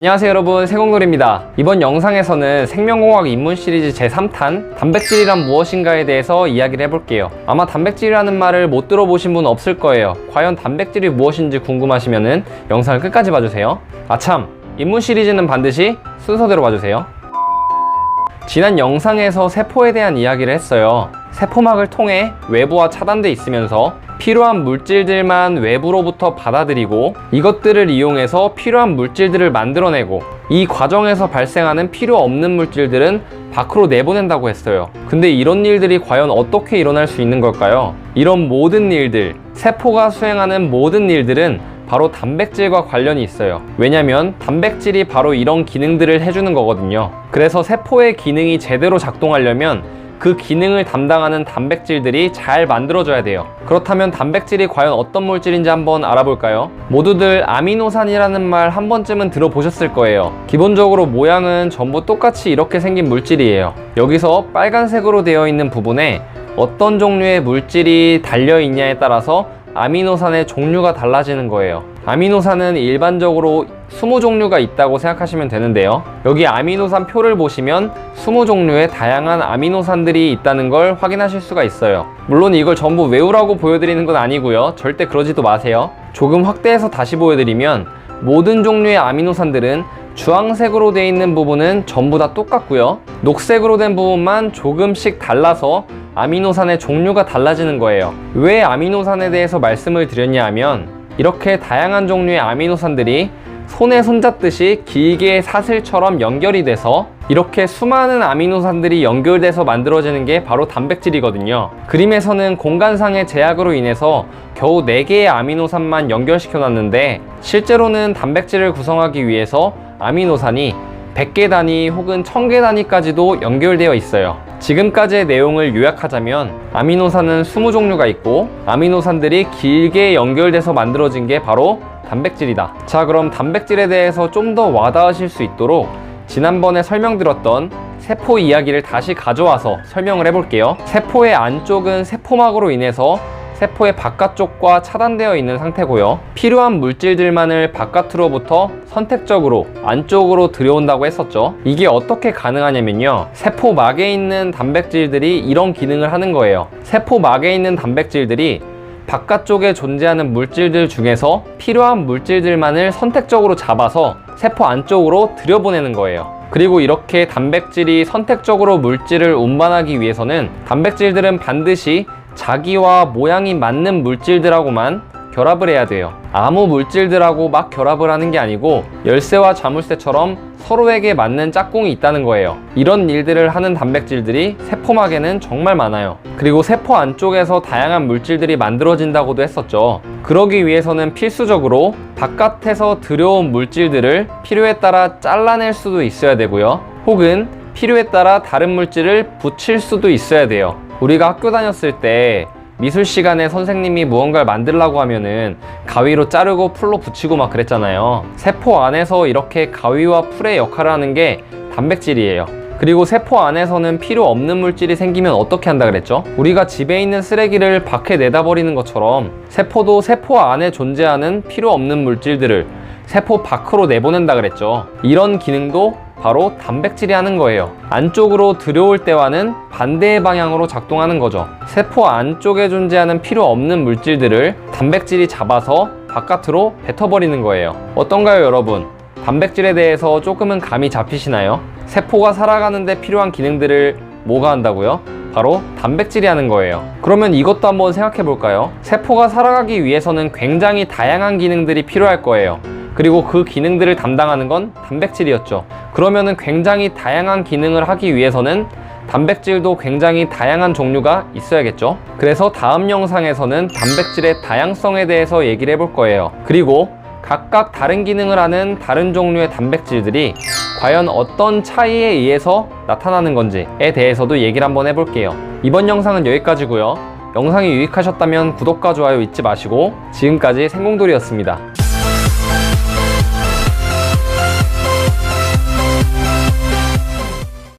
안녕하세요 여러분, 세공놀입니다. 이번 영상에서는 생명공학 입문 시리즈 제3탄 단백질이란 무엇인가에 대해서 이야기를 해볼게요. 아마 단백질이라는 말을 못 들어보신 분 없을 거예요. 과연 단백질이 무엇인지 궁금하시면은 영상을 끝까지 봐주세요. 아참, 입문 시리즈는 반드시 순서대로 봐주세요. 지난 영상에서 세포에 대한 이야기를 했어요. 세포막을 통해 외부와 차단돼 있으면서 필요한 물질들만 외부로부터 받아들이고 이것들을 이용해서 필요한 물질들을 만들어내고 이 과정에서 발생하는 필요 없는 물질들은 밖으로 내보낸다고 했어요. 근데 이런 일들이 과연 어떻게 일어날 수 있는 걸까요? 이런 모든 일들, 세포가 수행하는 모든 일들은 바로 단백질과 관련이 있어요. 왜냐면 단백질이 바로 이런 기능들을 해주는 거거든요. 그래서 세포의 기능이 제대로 작동하려면 그 기능을 담당하는 단백질들이 잘 만들어져야 돼요. 그렇다면 단백질이 과연 어떤 물질인지 한번 알아볼까요? 모두들 아미노산이라는 말 한 번쯤은 들어보셨을 거예요. 기본적으로 모양은 전부 똑같이 이렇게 생긴 물질이에요. 여기서 빨간색으로 되어 있는 부분에 어떤 종류의 물질이 달려있냐에 따라서 아미노산의 종류가 달라지는 거예요. 아미노산은 일반적으로 20종류가 있다고 생각하시면 되는데요. 여기 아미노산 표를 보시면 20종류의 다양한 아미노산들이 있다는 걸 확인하실 수가 있어요. 물론 이걸 전부 외우라고 보여드리는 건 아니고요. 절대 그러지도 마세요. 조금 확대해서 다시 보여드리면 모든 종류의 아미노산들은 주황색으로 되어 있는 부분은 전부 다 똑같고요. 녹색으로 된 부분만 조금씩 달라서 아미노산의 종류가 달라지는 거예요. 왜 아미노산에 대해서 말씀을 드렸냐 하면 이렇게 다양한 종류의 아미노산들이 손에 손잡듯이 길게 사슬처럼 연결이 돼서 이렇게 수많은 아미노산들이 연결돼서 만들어지는 게 바로 단백질이거든요. 그림에서는 공간상의 제약으로 인해서 겨우 4개의 아미노산만 연결시켜 놨는데 실제로는 단백질을 구성하기 위해서 아미노산이 100개 단위 혹은 1000개 단위까지도 연결되어 있어요. 지금까지의 내용을 요약하자면 아미노산은 20종류가 있고 아미노산들이 길게 연결돼서 만들어진 게 바로 단백질이다. 자, 그럼 단백질에 대해서 좀 더 와닿으실 수 있도록 지난번에 설명드렸던 세포 이야기를 다시 가져와서 설명을 해볼게요. 세포의 안쪽은 세포막으로 인해서 세포의 바깥쪽과 차단되어 있는 상태고요. 필요한 물질들만을 바깥으로부터 선택적으로 안쪽으로 들여온다고 했었죠. 이게 어떻게 가능하냐면요. 세포막에 있는 단백질들이 이런 기능을 하는 거예요. 세포막에 있는 단백질들이 바깥쪽에 존재하는 물질들 중에서 필요한 물질들만을 선택적으로 잡아서 세포 안쪽으로 들여보내는 거예요. 그리고 이렇게 단백질이 선택적으로 물질을 운반하기 위해서는 단백질들은 반드시 자기와 모양이 맞는 물질들하고만 결합을 해야 돼요. 아무 물질들하고 막 결합을 하는 게 아니고 열쇠와 자물쇠처럼 서로에게 맞는 짝꿍이 있다는 거예요. 이런 일들을 하는 단백질들이 세포막에는 정말 많아요. 그리고 세포 안쪽에서 다양한 물질들이 만들어진다고도 했었죠. 그러기 위해서는 필수적으로 바깥에서 들여온 물질들을 필요에 따라 잘라낼 수도 있어야 되고요. 혹은 필요에 따라 다른 물질을 붙일 수도 있어야 돼요. 우리가 학교 다녔을 때 미술 시간에 선생님이 무언가를 만들려고 하면은 가위로 자르고 풀로 붙이고 막 그랬잖아요. 세포 안에서 이렇게 가위와 풀의 역할을 하는 게 단백질이에요. 그리고 세포 안에서는 필요 없는 물질이 생기면 어떻게 한다 그랬죠? 우리가 집에 있는 쓰레기를 밖에 내다 버리는 것처럼 세포도 세포 안에 존재하는 필요 없는 물질들을 세포 밖으로 내보낸다 그랬죠. 이런 기능도 바로 단백질이 하는 거예요. 안쪽으로 들여올 때와는 반대의 방향으로 작동하는 거죠. 세포 안쪽에 존재하는 필요 없는 물질들을 단백질이 잡아서 바깥으로 뱉어버리는 거예요. 어떤가요, 여러분? 단백질에 대해서 조금은 감이 잡히시나요? 세포가 살아가는데 필요한 기능들을 뭐가 한다고요? 바로 단백질이 하는 거예요. 그러면 이것도 한번 생각해 볼까요? 세포가 살아가기 위해서는 굉장히 다양한 기능들이 필요할 거예요. 그리고 그 기능들을 담당하는 건 단백질이었죠. 그러면은 굉장히 다양한 기능을 하기 위해서는 단백질도 굉장히 다양한 종류가 있어야겠죠. 그래서 다음 영상에서는 단백질의 다양성에 대해서 얘기를 해볼 거예요. 그리고 각각 다른 기능을 하는 다른 종류의 단백질들이 과연 어떤 차이에 의해서 나타나는 건지에 대해서도 얘기를 한번 해볼게요. 이번 영상은 여기까지고요. 영상이 유익하셨다면 구독과 좋아요 잊지 마시고 지금까지 생공돌이였습니다.